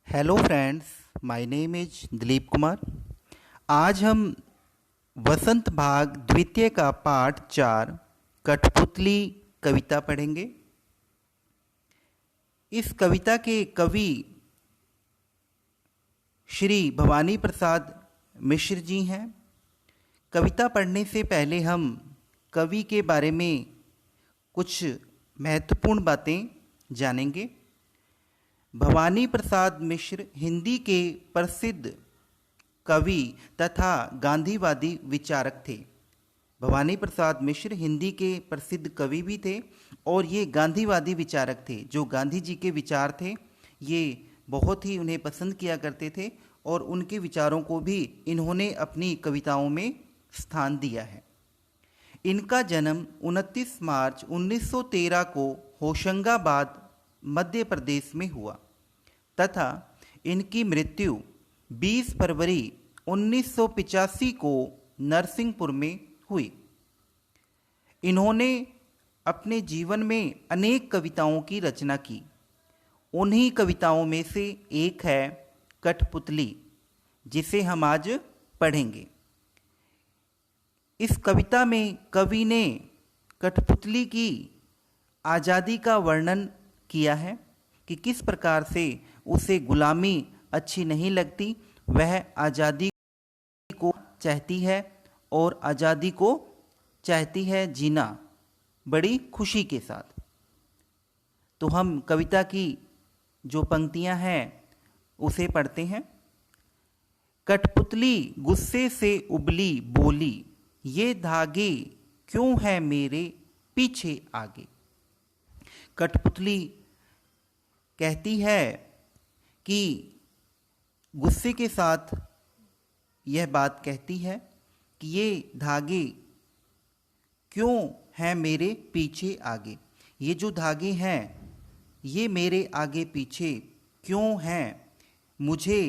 Hello friends, my name is Dilip Kumar. आज हम वसंत भाग द्वितीय का पाठ 4 कठपुतली कविता पढ़ेंगे। इस कविता के कवि श्री भवानी प्रसाद मिश्र जी हैं। कविता पढ़ने से पहले हम कवि के बारे में कुछ महत्वपूर्ण बातें जानेंगे। भवानी प्रसाद मिश्र हिंदी के प्रसिद्ध कवि तथा गांधीवादी विचारक थे। भवानी प्रसाद मिश्र हिंदी के प्रसिद्ध कवि भी थे और ये गांधीवादी विचारक थे। जो गांधी जी के विचार थे ये बहुत ही उन्हें पसंद किया करते थे और उनके विचारों को भी इन्होंने अपनी कविताओं में स्थान दिया है। इनका जन्म 29 मार्च 1913 को होशंगाबाद मध्य प्रदेश में हुआ तथा इनकी मृत्यु 20 फरवरी 1985 को नरसिंहपुर में हुई। इन्होंने अपने जीवन में अनेक कविताओं की रचना की। उन्हीं कविताओं में से एक है कठपुतली, जिसे हम आज पढ़ेंगे। इस कविता में कवि ने कठपुतली की आज़ादी का वर्णन किया है कि किस प्रकार से उसे गुलामी अच्छी नहीं लगती, वह आज़ादी को चाहती है और आज़ादी को चाहती है जीना बड़ी खुशी के साथ। तो हम कविता की जो पंक्तियां हैं उसे पढ़ते हैं। कठपुतली गुस्से से उबली बोली, ये धागे क्यों है मेरे पीछे आगे। कठपुतली कहती है कि गुस्से के साथ यह बात कहती है कि ये धागे क्यों हैं मेरे पीछे आगे। ये जो धागे हैं ये मेरे आगे पीछे क्यों हैं, मुझे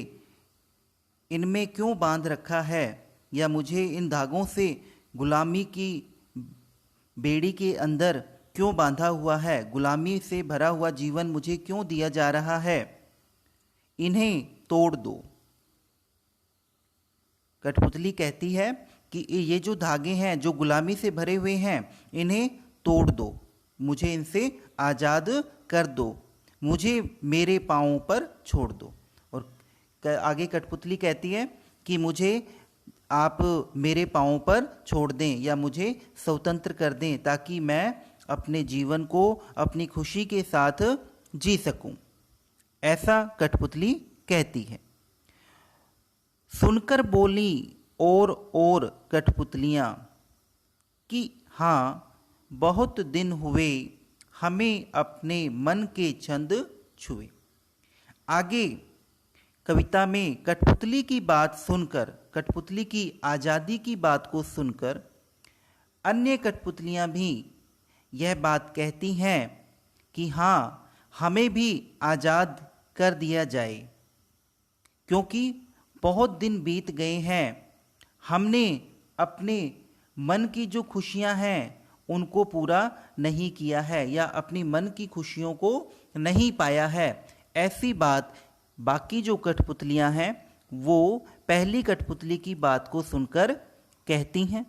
इनमें क्यों बांध रखा है, या मुझे इन धागों से गुलामी की बेड़ी के अंदर क्यों बांधा हुआ है, गुलामी से भरा हुआ जीवन मुझे क्यों दिया जा रहा है, इन्हें तोड़ दो। कठपुतली कहती है कि ये जो धागे हैं जो गुलामी से भरे हुए हैं इन्हें तोड़ दो, मुझे इनसे आज़ाद कर दो, मुझे मेरे पाँवों पर छोड़ दो। और आगे कठपुतली कहती है कि मुझे आप मेरे पाँवों पर छोड़ दें या मुझे स्वतंत्र कर दें ताकि मैं अपने जीवन को अपनी खुशी के साथ जी सकूं। ऐसा कठपुतली कहती है। सुनकर बोली और कठपुतलियाँ कि हाँ बहुत दिन हुए हमें अपने मन के छंद छुए। आगे कविता में कठपुतली की बात सुनकर, कठपुतली की आज़ादी की बात को सुनकर अन्य कठपुतलियाँ भी यह बात कहती हैं कि हाँ हमें भी आज़ाद कर दिया जाए, क्योंकि बहुत दिन बीत गए हैं, हमने अपने मन की जो खुशियां हैं उनको पूरा नहीं किया है या अपनी मन की खुशियों को नहीं पाया है। ऐसी बात बाकी जो कठपुतलियां हैं वो पहली कठपुतली की बात को सुनकर कहती हैं।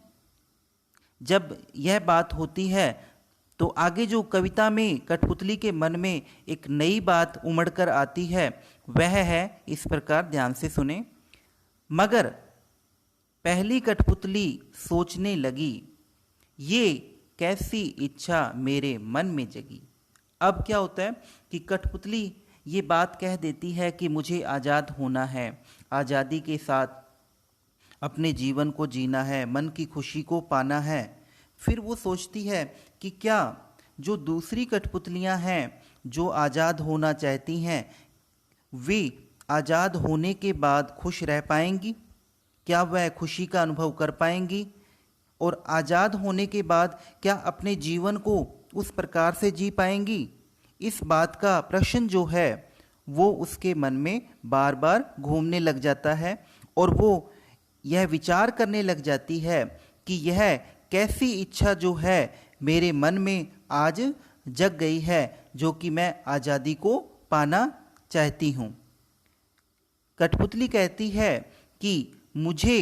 जब यह बात होती है तो आगे जो कविता में कठपुतली के मन में एक नई बात उमड़ कर आती है वह है इस प्रकार, ध्यान से सुने। मगर पहली कठपुतली सोचने लगी, ये कैसी इच्छा मेरे मन में जगी। अब क्या होता है कि कठपुतली ये बात कह देती है कि मुझे आज़ाद होना है, आज़ादी के साथ अपने जीवन को जीना है, मन की खुशी को पाना है। फिर वो सोचती है कि क्या जो दूसरी कठपुतलियां हैं जो आज़ाद होना चाहती हैं वे आज़ाद होने के बाद खुश रह पाएंगी, क्या वह खुशी का अनुभव कर पाएंगी, और आज़ाद होने के बाद क्या अपने जीवन को उस प्रकार से जी पाएंगी। इस बात का प्रश्न जो है वो उसके मन में बार बार घूमने लग जाता है और वो यह विचार करने लग जाती है कि यह कैसी इच्छा जो है मेरे मन में आज जग गई है जो कि मैं आज़ादी को पाना चाहती हूँ। कठपुतली कहती है कि मुझे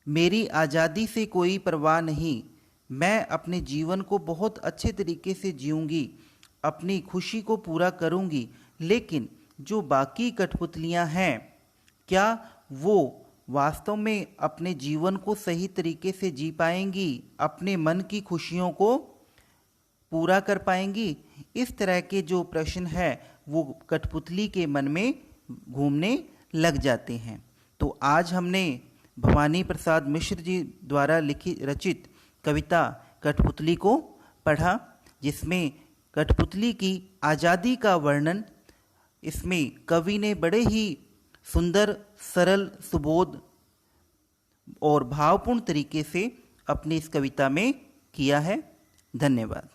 मेरी आज़ादी से कोई परवाह नहीं, मैं अपने जीवन को बहुत अच्छे तरीके से जीऊँगी, अपनी खुशी को पूरा करूँगी। लेकिन जो बाकी कठपुतलियाँ हैं, क्या वो वास्तव में अपने जीवन को सही तरीके से जी पाएंगी, अपने मन की खुशियों को पूरा कर पाएंगी? इस तरह के जो प्रश्न है वो कठपुतली के मन में घूमने लग जाते हैं। तो आज हमने भवानी प्रसाद मिश्र जी द्वारा लिखित रचित कविता कठपुतली को पढ़ा, जिसमें कठपुतली की आज़ादी का वर्णन इसमें कवि ने बड़े ही सुंदर, सरल, सुबोध और भावपूर्ण तरीके से अपनी इस कविता में किया है। धन्यवाद।